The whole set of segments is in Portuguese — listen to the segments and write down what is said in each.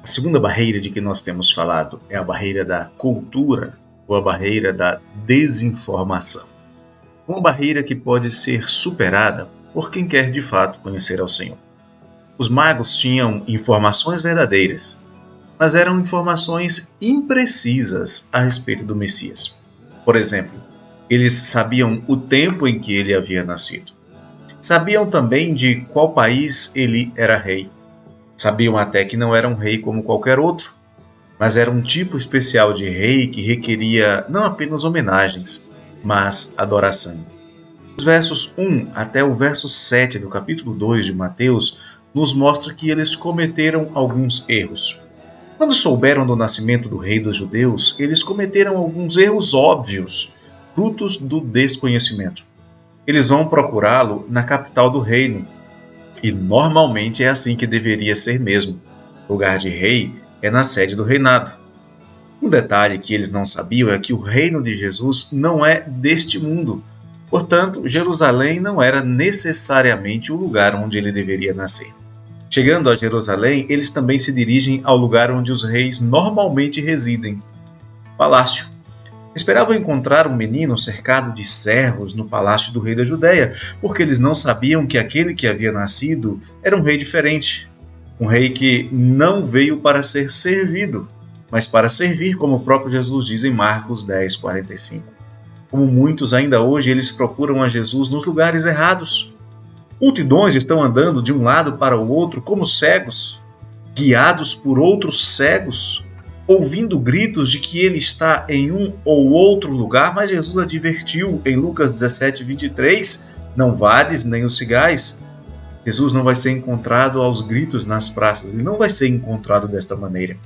A segunda barreira de que nós temos falado é a barreira da cultura ou a barreira da desinformação. Uma barreira que pode ser superada por quem quer de fato conhecer ao Senhor. Os magos tinham informações verdadeiras, mas eram informações imprecisas a respeito do Messias. Por exemplo, eles sabiam o tempo em que ele havia nascido. Sabiam também de qual país ele era rei. Sabiam até que não era um rei como qualquer outro, mas era um tipo especial de rei que requeria não apenas homenagens, mas adoração. Os versos 1 até o verso 7 do capítulo 2 de Mateus nos mostra que eles cometeram alguns erros. Quando souberam do nascimento do rei dos judeus, eles cometeram alguns erros óbvios, frutos do desconhecimento. Eles vão procurá-lo na capital do reino, e normalmente é assim que deveria ser mesmo. O lugar de rei é na sede do reinado. Um detalhe que eles não sabiam é que o reino de Jesus não é deste mundo. Portanto, Jerusalém não era necessariamente o lugar onde ele deveria nascer. Chegando a Jerusalém, eles também se dirigem ao lugar onde os reis normalmente residem, o palácio. Esperavam encontrar um menino cercado de servos no palácio do rei da Judéia, porque eles não sabiam que aquele que havia nascido era um rei diferente. Um rei que não veio para ser servido, mas para servir, como o próprio Jesus diz em Marcos 10:45. Como muitos ainda hoje, eles procuram a Jesus nos lugares errados. Multidões estão andando de um lado para o outro como cegos, guiados por outros cegos, ouvindo gritos de que ele está em um ou outro lugar, mas Jesus advertiu em Lucas 17:23, não vades nem os sigais. Jesus não vai ser encontrado aos gritos nas praças, ele não vai ser encontrado desta maneira.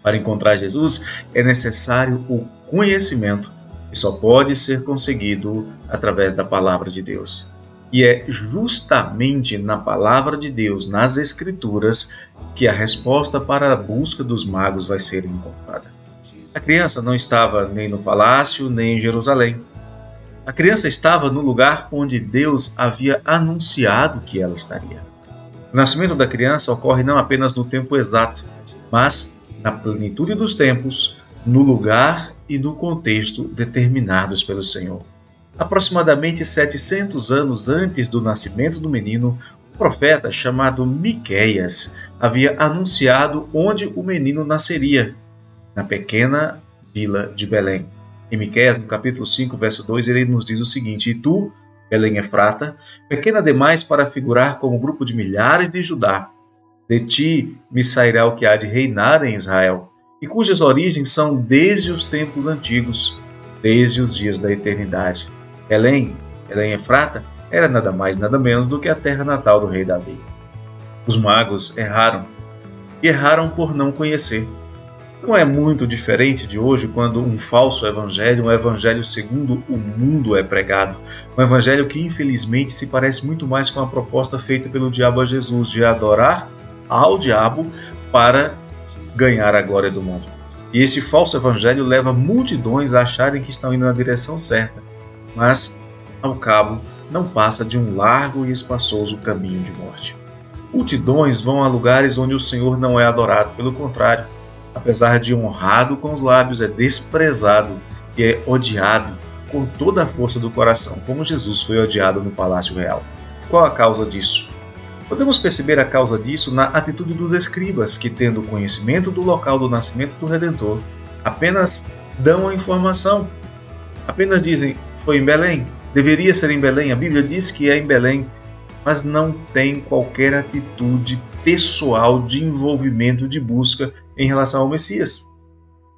Para encontrar Jesus é necessário o conhecimento, que só pode ser conseguido através da palavra de Deus. E é justamente na palavra de Deus, nas Escrituras, que a resposta para a busca dos magos vai ser encontrada. A criança não estava nem no palácio, nem em Jerusalém. A criança estava no lugar onde Deus havia anunciado que ela estaria. O nascimento da criança ocorre não apenas no tempo exato, mas na plenitude dos tempos, no lugar e no contexto determinados pelo Senhor. Aproximadamente 700 anos antes do nascimento do menino, um profeta chamado Miqueias havia anunciado onde o menino nasceria, na pequena vila de Belém. Em Miqueias, no capítulo 5, verso 2, ele nos diz o seguinte: E tu, Belém Efrata, pequena demais para figurar como grupo de milhares de Judá, de ti me sairá o que há de reinar em Israel, e cujas origens são desde os tempos antigos, desde os dias da eternidade. Belém Efrata, era nada mais nada menos do que a terra natal do rei Davi. Os magos erraram, e erraram por não conhecer. Não é muito diferente de hoje, quando um falso evangelho, um evangelho segundo o mundo é pregado. Um evangelho que infelizmente se parece muito mais com a proposta feita pelo diabo a Jesus, de adorar ao diabo para ganhar a glória do mundo. E esse falso evangelho leva multidões a acharem que estão indo na direção certa, mas, ao cabo, não passa de um largo e espaçoso caminho de morte. Multidões vão a lugares onde o Senhor não é adorado, pelo contrário, apesar de honrado com os lábios, é desprezado e é odiado com toda a força do coração, como Jesus foi odiado no Palácio Real. Qual a causa disso? Podemos perceber a causa disso na atitude dos escribas, que, tendo conhecimento do local do nascimento do Redentor, apenas dão a informação. Apenas dizem, foi em Belém, deveria ser em Belém, a Bíblia diz que é em Belém, mas não tem qualquer atitude pessoal de envolvimento, de busca em relação ao Messias.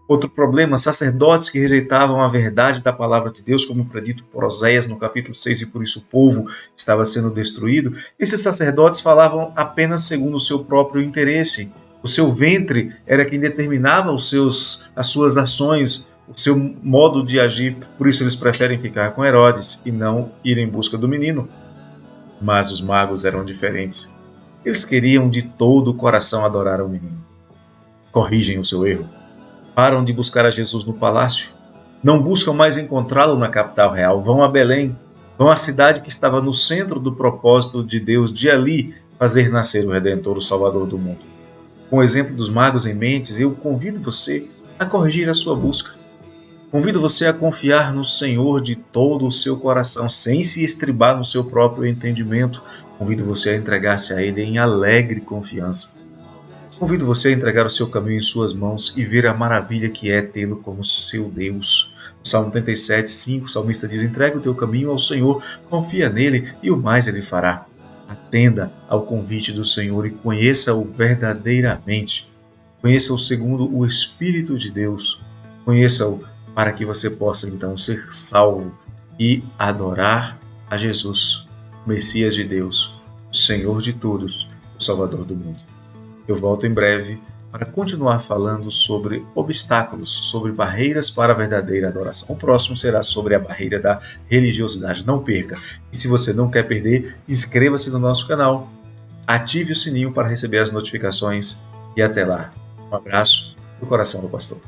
Outro problema, sacerdotes que rejeitavam a verdade da palavra de Deus, como predito por Oséias no capítulo 6, e por isso o povo estava sendo destruído. Esses sacerdotes falavam apenas segundo o seu próprio interesse. O seu ventre era quem determinava as suas ações, o seu modo de agir. Por isso eles preferem ficar com Herodes e não ir em busca do menino. Mas os magos eram diferentes. Eles queriam de todo o coração adorar ao menino. Corrigem o seu erro. Param de buscar a Jesus no palácio. Não buscam mais encontrá-lo na capital real. Vão a Belém. Vão à cidade que estava no centro do propósito de Deus de ali fazer nascer o Redentor, o Salvador do mundo. Com o exemplo dos magos em mente, eu convido você a corrigir a sua busca. Convido você a confiar no Senhor de todo o seu coração, sem se estribar no seu próprio entendimento. Convido você a entregar-se a Ele em alegre confiança. Convido você a entregar o seu caminho em suas mãos e ver a maravilha que é tê-lo como seu Deus. No Salmo 37, 5, o salmista diz: entrega o teu caminho ao Senhor, confia nele e o mais ele fará. Atenda ao convite do Senhor e conheça-o verdadeiramente. Conheça-o segundo o Espírito de Deus. Conheça-o para que você possa então ser salvo e adorar a Jesus, o Messias de Deus, o Senhor de todos, o Salvador do mundo. Eu volto em breve para continuar falando sobre obstáculos, sobre barreiras para a verdadeira adoração. O próximo será sobre a barreira da religiosidade. Não perca! E se você não quer perder, inscreva-se no nosso canal, ative o sininho para receber as notificações e até lá. Um abraço do coração do pastor.